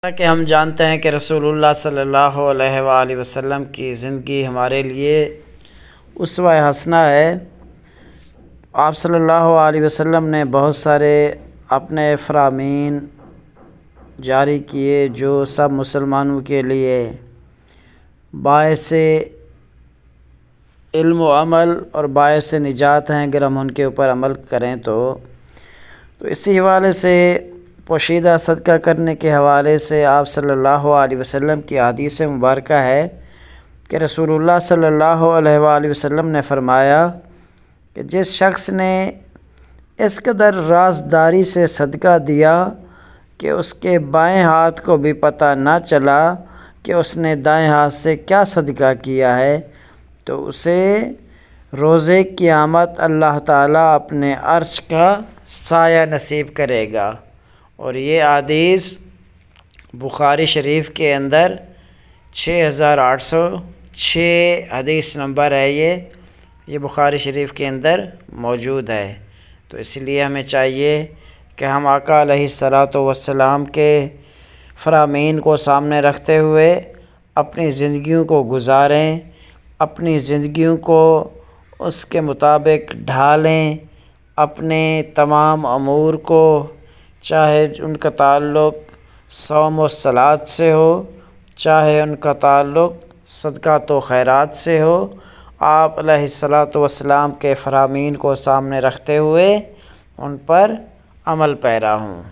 جیسا کہ ہم جانتے ہیں کہ رسول اللہ صلی اللہ علیہ وآلہ وسلم کی زندگی ہمارے لیے اسوہ حسنہ ہے۔ آپ صلی اللہ علیہ وسلم نے بہت سارے اپنے فرامین جاری کیے جو سب مسلمانوں کے لیے باعث علم و عمل اور باعث نجات ہیں اگر ہم ان کے اوپر عمل کریں تو اسی حوالے سے پوشیدہ صدقہ کرنے کے حوالے سے آپ صلی اللہ علیہ وسلم کی حدیث مبارکہ ہے کہ رسول اللہ صلی اللہ علیہ وآلہ وسلم نے فرمایا کہ جس شخص نے اس قدر رازداری سے صدقہ دیا کہ اس کے بائیں ہاتھ کو بھی پتہ نہ چلا کہ اس نے دائیں ہاتھ سے کیا صدقہ کیا ہے تو اسے روز قیامت اللہ تعالیٰ اپنے عرش کا سایہ نصیب کرے گا۔ اور یہ حدیث بخاری شریف کے اندر 6806 حدیث نمبر ہے۔ یہ بخاری شریف کے اندر موجود ہے۔ تو اس لیے ہمیں چاہیے کہ ہم آقا علیہ الصلوۃ والسلام کے فرامین کو سامنے رکھتے ہوئے اپنی زندگیوں کو گزاریں، اپنی زندگیوں کو اس کے مطابق ڈھالیں، اپنے تمام امور کو چاہے ان کا تعلق صوم و صلاۃ سے ہو، چاہے ان کا تعلق صدقات و خیرات سے ہو، آپ علیہ الصلوۃ والسلام کے فرامین کو سامنے رکھتے ہوئے ان پر عمل پیرا ہوں۔